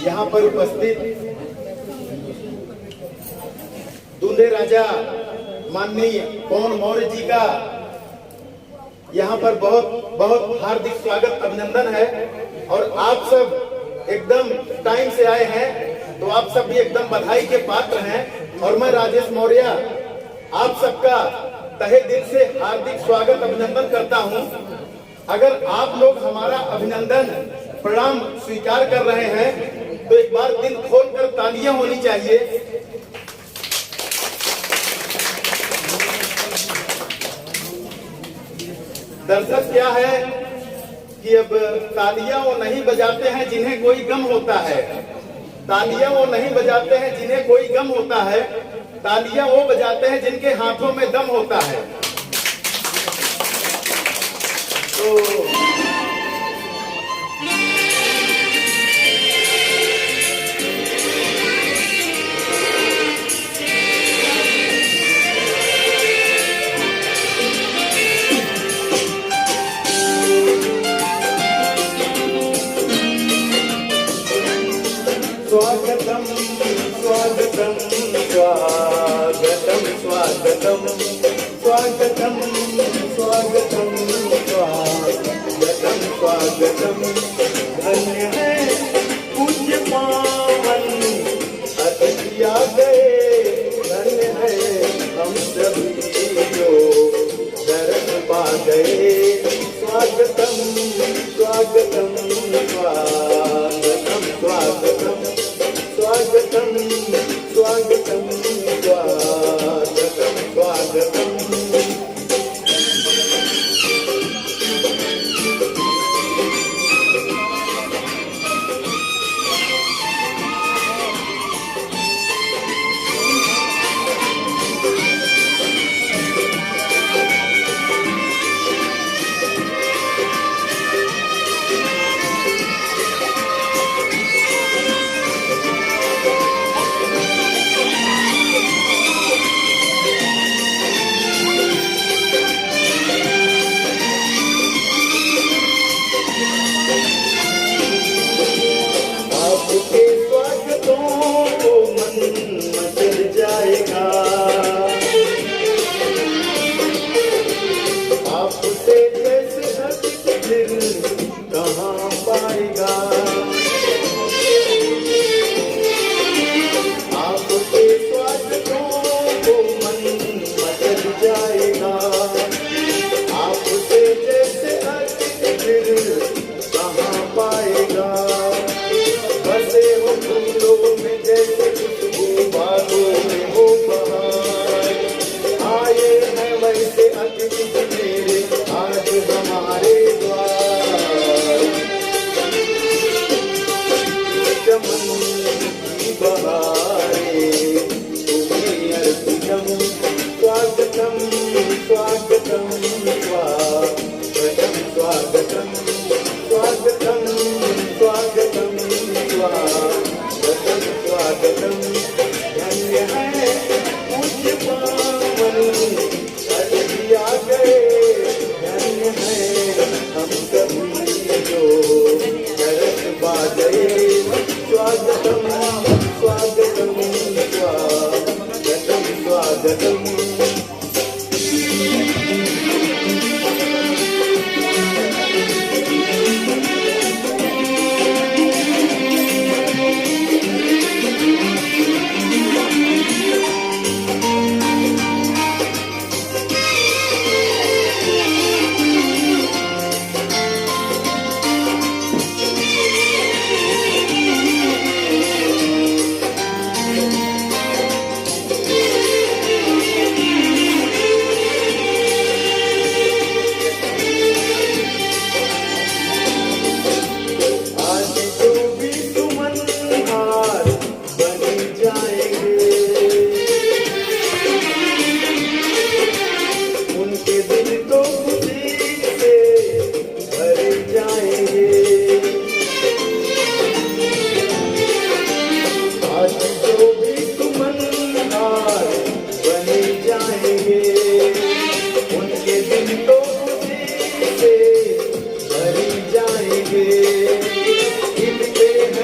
यहाँ पर उपस्थित दूल्हे राजा माननीय पवन मौर्य जी का यहाँ पर बहुत बहुत हार्दिक स्वागत अभिनंदन है। और आप सब एकदम टाइम से आए हैं तो आप सब भी एकदम बधाई के पात्र हैं। और मैं राजेश मौर्य आप सबका तहे दिल से हार्दिक स्वागत अभिनंदन करता हूँ। अगर आप लोग हमारा अभिनंदन प्रणाम स्वीकार कर रहे हैं तो एक बार दिल खोलकर तालियां होनी चाहिए। दरअसल क्या है कि अब तालियां वो नहीं बजाते हैं जिन्हें कोई गम होता है, तालियां वो नहीं बजाते हैं जिन्हें कोई गम होता है, तालियां वो बजाते हैं जिनके हाथों में दम होता है। तो स्वागतम स्वागतम स्वागतम स्वागतम स्वागतम स्वागतम स्वागतम स्वागतम। धन्य है पूज्य पावन अतिथि आ गए, धन्य है हम सभी जो दर्श पा गए। स्वागतम स्वागतम स्वागतम स्वागतम स्वागतम स्वागतम स्वागतम स्वागतम।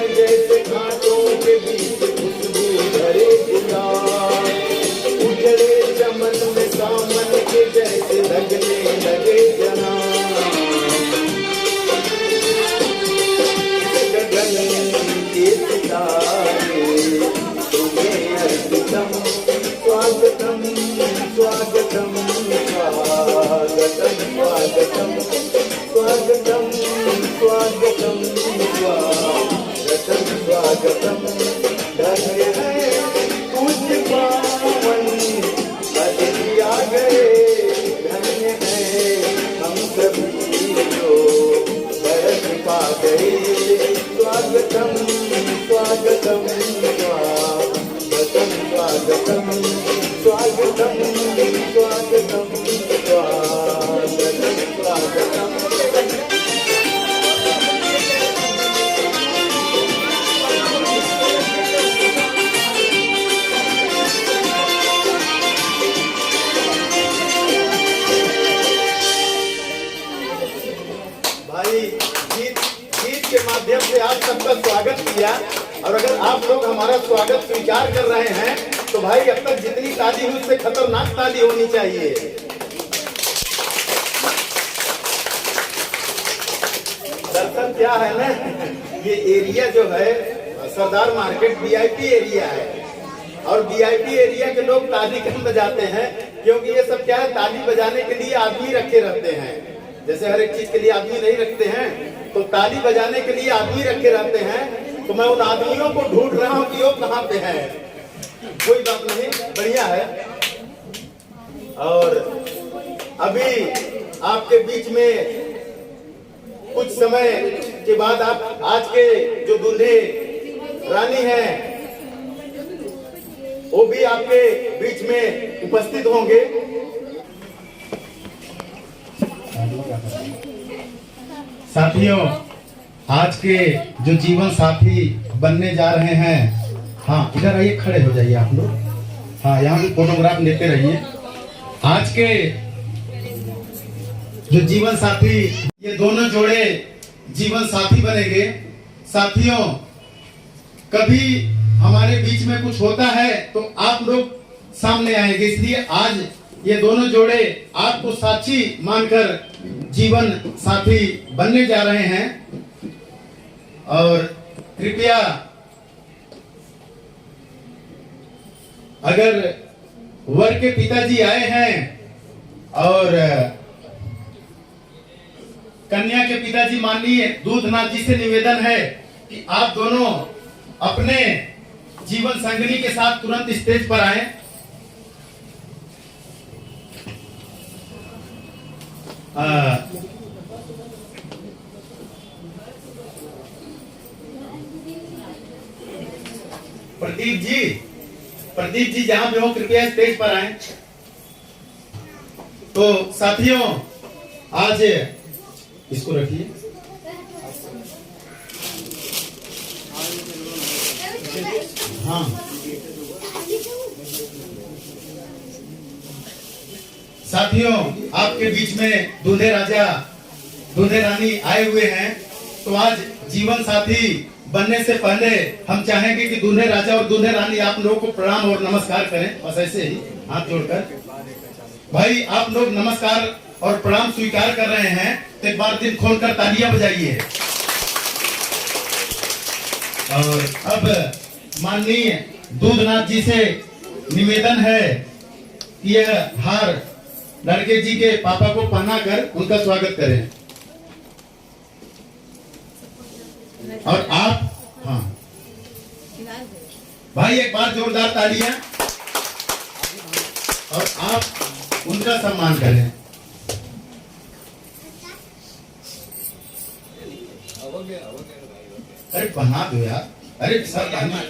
जैसे घाटों के बीच खुशबू भरे गुलाब, उजड़े चमन में सामन के जैसे लगने लगे जना, गगन के सितारे तुम्हें अर्पितम, स्वागतम स्वागतम स्वागतम स्वागतम स्वागतम स्वागतम स्वागतम स्वागतम। धन्य है पूज्य पावन अतिथि आ गए, धन्य है हम सभी जो दर्श पा गए। स्वागतम स्वागतम स्वागतम स्वागतम स्वागतम स्वागतम स्वागतम स्वागतम। भाई गीत के माध्यम से आप सबका स्वागत किया, और अगर आप लोग हमारा स्वागत स्वीकार कर रहे हैं तो भाई अब तक जितनी ताली हुई उससे खतरनाक ताली होनी चाहिए। दरअसल क्या है ना, ये एरिया जो है सरदार मार्केट वीआईपी एरिया है, और वीआईपी एरिया के लोग ताली कम बजाते हैं, क्योंकि ये सब क्या है, ताली बजाने के लिए आदमी रखे रहते हैं। जैसे हर एक चीज के लिए आदमी नहीं रखते हैं, तो ताली बजाने के लिए आदमी रखे रहते हैं। तो मैं उन आदमियों को ढूंढ रहा हूँ कि वो कहाँ पे हैं। कोई बात नहीं, बढ़िया है। और अभी आपके बीच में कुछ समय के बाद आप आज के जो दूल्हे रानी हैं वो भी आपके बीच में उपस्थित होंगे। साथियों, आज के जो जीवन साथी बनने जा रहे हैं, हाँ इधर आइए, खड़े हो जाइए आप लोग। हाँ, यहाँ भी फोटोग्राफ लेते रहिए। आज के जो जीवन साथी, ये दोनों जोड़े जीवन साथी बनेंगे। साथियों, कभी हमारे बीच में कुछ होता है तो आप लोग सामने आएंगे, इसलिए आज ये दोनों जोड़े आपको साक्षी मानकर जीवन साथी बनने जा रहे हैं। और कृपया अगर वर के पिताजी आए हैं और कन्या के पिताजी माननीय दूधनाथ जी से निवेदन है कि आप दोनों अपने जीवन संगिनी के साथ तुरंत स्टेज पर आए। प्रदीप जी जहां भी हो कृपया स्टेज पर आए। तो साथियों, आज इसको रखिए। हाँ, साथियों, आपके बीच में दूल्हे राजा दूल्हे रानी आए हुए हैं। तो आज जीवन साथी बनने से पहले हम चाहेंगे कि दूल्हे राजा और दूल्हे रानी आप लोगों को प्रणाम और नमस्कार करें, बस ऐसे ही हाथ जोड़कर। भाई आप लोग नमस्कार और प्रणाम स्वीकार कर रहे हैं तो एक बार दिल खोलकर तालियां बजाइए। और अब माननीय दूधनाथ जी से निवेदन है कि यह हार लड़के जी के पापा को पहनाकर उनका स्वागत करें। और आप, हाँ भाई एक बार जोरदार तालियां, और आप उनका सम्मान करें। अरे पहना दो यार, अरे सर पहना,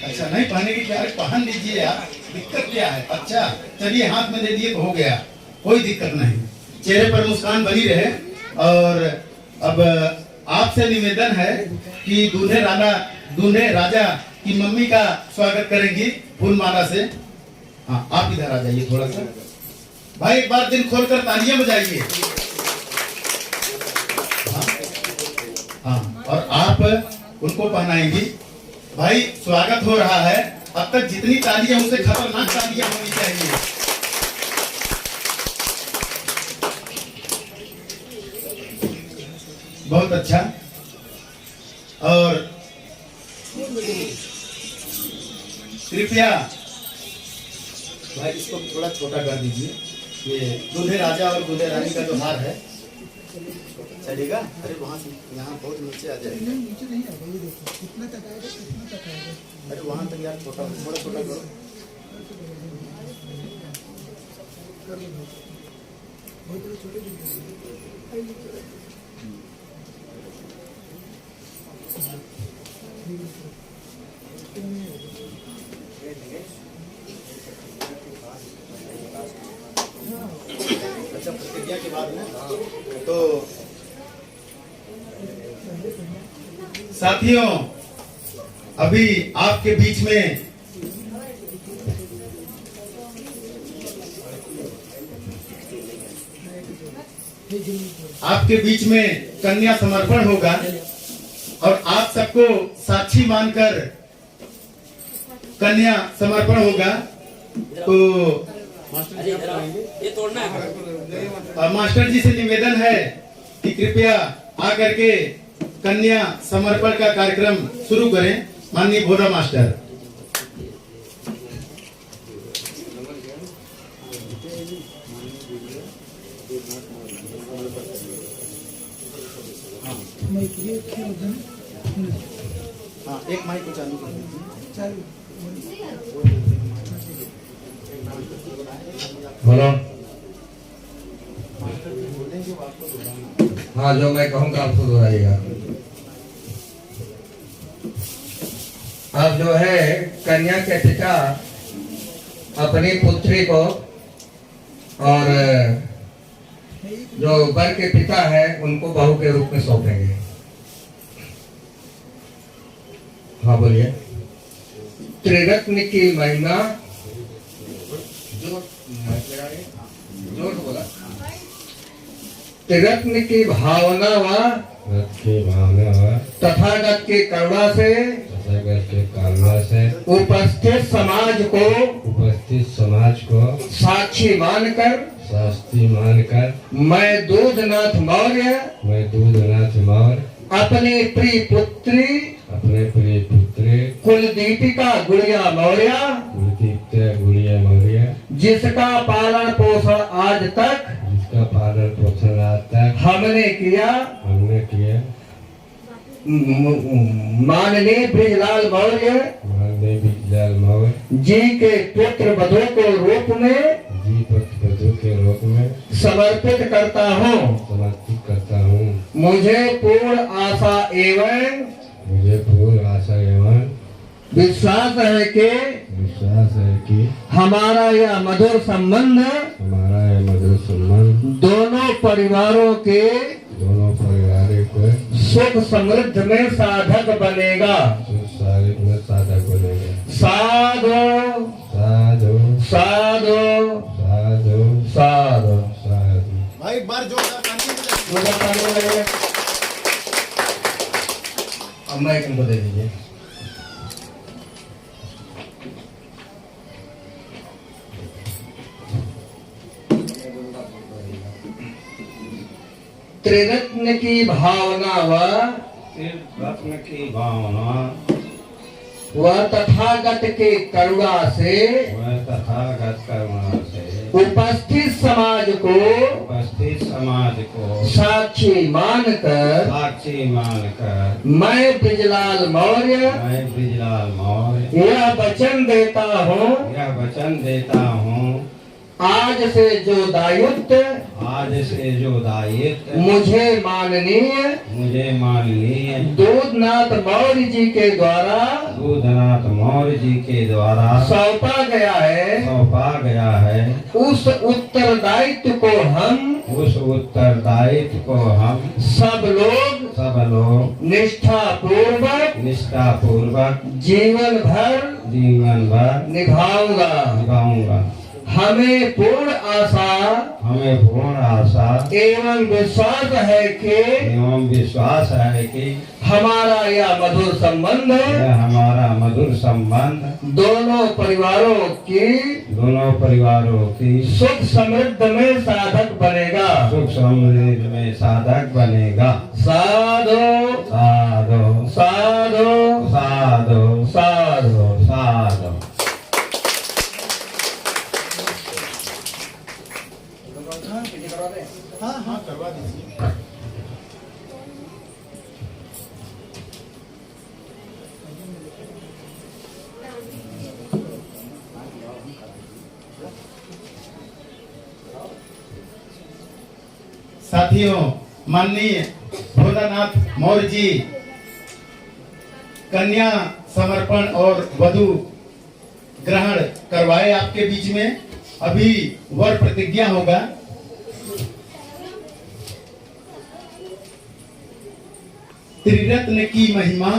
अच्छा नहीं पहने की क्या, पहन लीजिए यार, दिक्कत क्या है। अच्छा चलिए, हाथ में दे दिए तो हो गया, कोई दिक्कत नहीं, चेहरे पर मुस्कान बनी रहे। और अब आपसे निवेदन है कि दूल्हे राजा की मम्मी का स्वागत करेंगी फूलमाला से। हाँ आप इधर आ जाइए थोड़ा सा, भाई एक बार दिल खोलकर तालियां बजाइए। हाँ, हाँ और आप उनको पहनाएंगी। भाई स्वागत हो रहा है, अब तक जितनी तालियां उससे खतरनाक तालियां होनी चाहिए। बहुत अच्छा। और कृपया भाई इसको थोड़ा छोटा कर दीजिए। ये दूल्हे राजा और दूल्हे रानी का जो हार है चलेगा। अरे वहाँ से यहाँ बहुत नीचे आ जाएगा। अरे वहाँ तक यार छोटा थोड़ा छोटा करो। अच्छा प्रतिज्ञा के बाद में तो साथियों अभी आपके बीच में कन्या समर्पण होगा और आप सबको साक्षी मानकर कन्या समर्पण होगा। तो ये तोड़ना है। मास्टर जी से निवेदन है कि कृपया आकर के कन्या समर्पण का कार्यक्रम शुरू करें। माननीय भोरा मास्टर। हाँ एक माइक को चालू कर दीजिए। बोलो। हाँ जो मैं कहूँगा आपको दोहराइएगा। अब जो है कन्या के पिता अपनी पुत्री को और जो वर के पिता है उनको बहू के रूप में सौंपेंगे। हाँ बोलिए। त्रिरत्न की महिमा जोर बोला। त्रिरत्न की भावना व तथागत की करुणा से उपस्थित समाज को साक्षी मानकर मैं दूधनाथ मौर्य अपने प्रिय पुत्री कुलदीपिका गुड़िया मौर्य जिसका पालन पोषण आज तक हमने किया माननीय ब्रिजलाल मौर्य जी के पुत्र वधू के रूप में समर्पित करता हूँ। मुझे पूर्ण आशा एवं विश्वास है कि हमारा यह मधुर संबंध दोनों परिवारों के सुख समृद्ध में साधक बनेगा। साधु साधु साधु। भाई एक बार जोरदार ताली। अब मैं तुमको दे दीजिए। त्रिरत्न की भावना व तथागत के करुणा से उपस्थित समाज को साक्षी मानकर मैं ब्रिजलाल मौर्य यह वचन देता हूँ आज से जो दायित्व मुझे माननीय दूधनाथ मौर्य जी के द्वारा सौंपा गया है उस उत्तरदायित्व को हम सब लोग निष्ठा पूर्वक जीवन भर निभाऊंगा। हमें पूर्ण आशा एवं विश्वास है कि हमारा यह मधुर संबंध दोनों परिवारों की सुख समृद्ध में साधक बनेगा। साधु साधु साधु साधु साधु साधु। हाँ हाँ करवा दीजिए। साथियों, माननीय भोलानाथ मौर्य जी कन्या समर्पण और वधु ग्रहण करवाए आपके बीच में। अभी वर प्रतिज्ञा होगा। त्रिरत्न की महिमा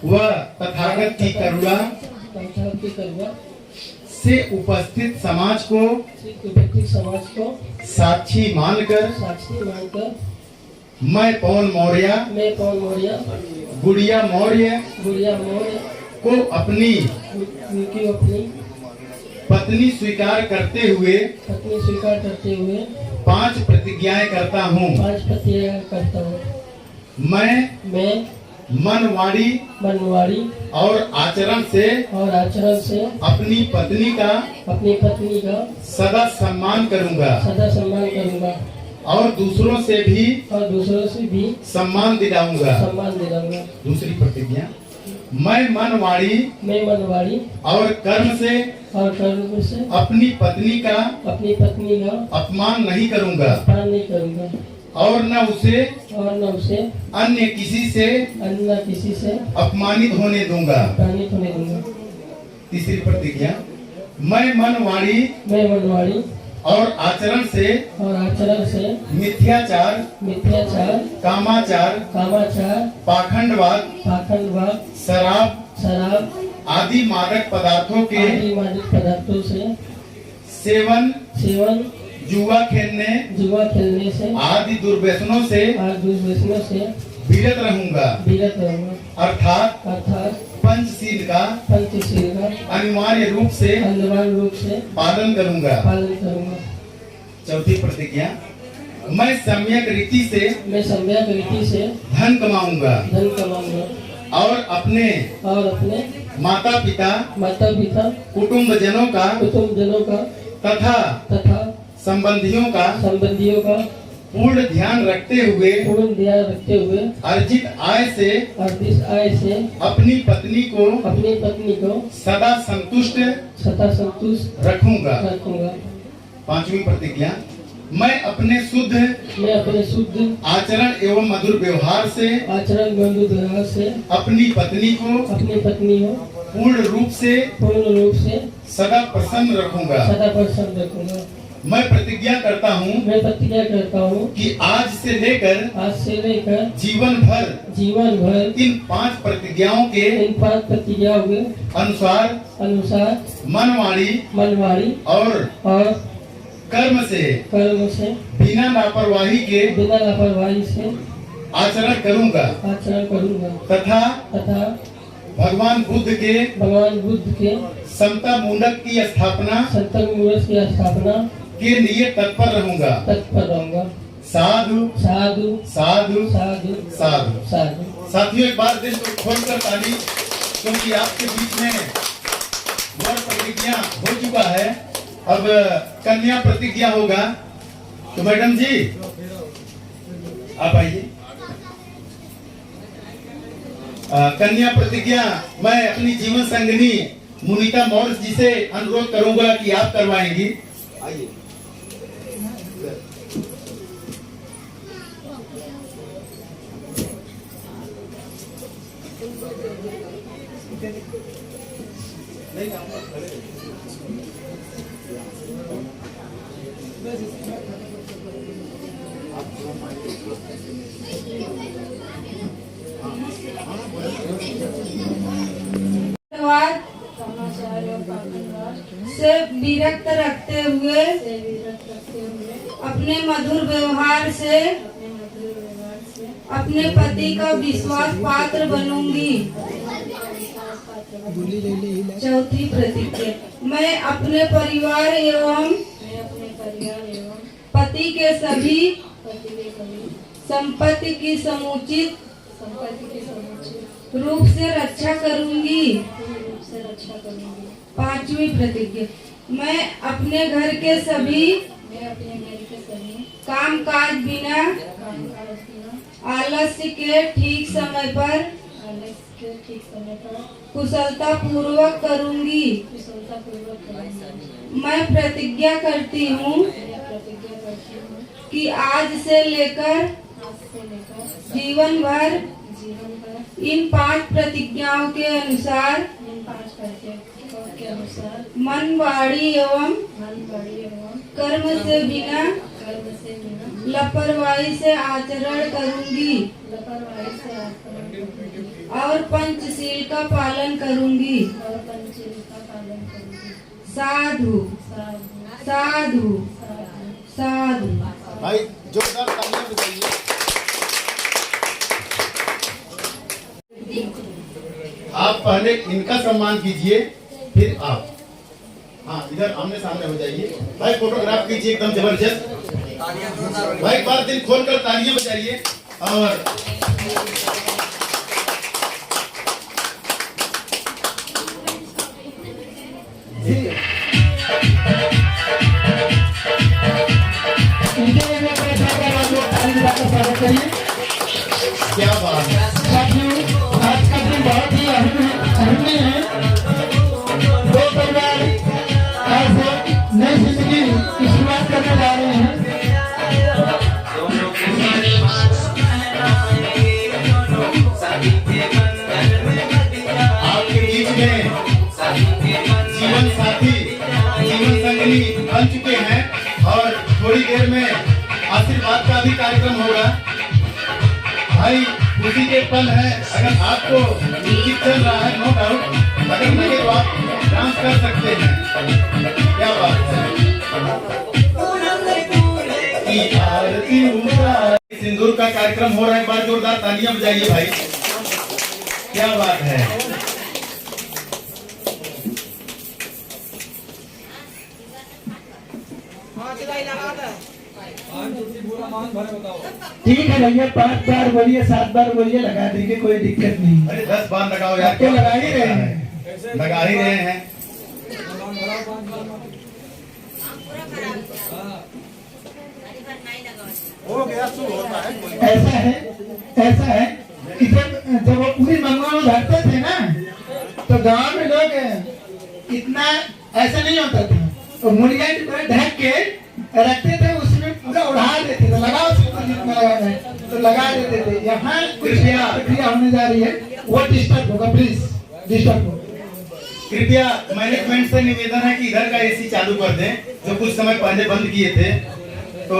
व तथागत की करुणा से उपस्थित समाज को साक्षी मानकर मैं पवन मौर्य गुड़िया मौर्य को अपनी पत्नी स्वीकार करते हुए 5 प्रतिज्ञाएं करता हूँ। मैं मन वाणी और आचरण से अपनी पत्नी का सदा सम्मान करूंगा और दूसरों से भी सम्मान दिलाऊंगा। दूसरी प्रतिज्ञा, मैं मन वाणी और कर्म से अपनी पत्नी का अपमान नहीं करूंगा और न उसे अन्य किसी से अपमानित होने दूंगा। तीसरी प्रतिज्ञा, मैं मन वाणी और आचरण से मिथ्याचार कामाचार पाखंडवाद शराब आदि मादक पदार्थों के सेवन जुआ खेलने से आदि दुर्व्यसनों से विरत रहूंगा। अर्थात पंचशील का अनिवार्य रूप से पालन करूंगा। चौथी प्रतिज्ञा, मैं सम्यक रीति से धन कमाऊंगा और अपने माता पिता कुटुंब जनों का तथा संबंधियों का पूर्ण ध्यान रखते हुए अर्जित आय से अपनी पत्नी को सदा संतुष्ट रखूंगा। 5वीं प्रतिज्ञा, मैं अपने शुद्ध आचरण एवं मधुर व्यवहार से अपनी पत्नी को पूर्ण रूप से सदा प्रसन्न रखूंगा। मैं प्रतिज्ञा करता हूँ कि आज से लेकर जीवन भर इन 5 प्रतिज्ञाओं के अनुसार मन वाणी और कर्म से बिना लापरवाही से आचरण करूंगा तथा भगवान बुद्ध के समता मूलक की स्थापना के लिए तत्पर रहूंगा। साधु साधु साधु साधु साधु साधु। साथियों, एक बार दिल को खोलकर ताली, क्योंकि आपके बीच में वर प्रतिज्ञा हो चुका है। अब कन्या प्रतिज्ञा होगा। तो मैडम जी आप आइए। कन्या प्रतिज्ञा मैं अपनी जीवन संगिनी मुनीता मौर्य जी से अनुरोध करूंगा कि आप करवाएंगी। आइए। धन्यवाद। विरक्त रखते हुए अपने मधुर व्यवहार से अपने पति का विश्वास पात्र बनूंगी। चौथी प्रतिज्ञा, मैं अपने परिवार एवं पति के सभी संपत्ति की समुचित रूप से रक्षा करूंगी। पांचवी प्रतिज्ञा, मैं अपने घर के सभी काम काज बिना आलस्य के ठीक समय पर कुशलता पूर्वक करूंगी। मैं प्रतिज्ञा करती हूँ कि आज से लेकर जीवन भर इन 5 प्रतिज्ञाओं के अनुसार मन वाणी एवं कर्म से बिना लापरवाही से आचरण करूंगी और पंचशील का पालन करूंगी। साधु साधु साधु। भाई जोरदार तालियां बजाइए। आप पहले इनका सम्मान कीजिए, फिर आप। हाँ, इधर आमने सामने हो जाइए। भाई फोटोग्राफ कीजिए एकदम जबरदस्त। भाई एक बार दिल खोलकर तालियां बजाइए। और क्या बात है। आज का दिन बहुत ही अहमनीय है। दो परिवार आज नई जिंदगी की शुरुआत करने जा रहे हैं। आपके बीच में जीवन साथी, जीवन संगनी बन चुके हैं और थोड़ी देर में आशीर्वाद का भी कार्यक्रम होगा। भाई खुशी के पल है। अगर आपको म्यूजिक चल रहा है, नो डाउट, अगर नहीं तो आप डांस कर सकते हैं। क्या बात है। की आरती उतार। सिंदूर का कार्यक्रम हो रहा है। एक बार जोरदार तालियां बजाइए भाई। क्या बात है। ठीक है भैया, 5 बार बोलिए, 7 बार बोलिए, लगा देंगे, कोई दिक्कत नहीं। अरे 10 बार लगाओ यार। तो लगा ही रहे हैं। लगा ही रहे हैं। ऐसा है कि जब वो पूरी मंगवा में भरते थे ना, तो गांव में लोग इतना ऐसा नहीं होता था। तो मुर्गा की पूरा ढक के रखते थे, उसमें पूरा उड़ा देते थे। लगाओ जितना लगाना है तो लगा देते थे। यहाँ कुछ प्रक्रिया होने जा रही है, वो डिस्टर्ब होगा, प्लीज डिस्टर्ब हो। कृपया मैनेजमेंट से निवेदन है कि इधर का एसी चालू कर दें, जो कुछ समय पहले बंद किए थे। तो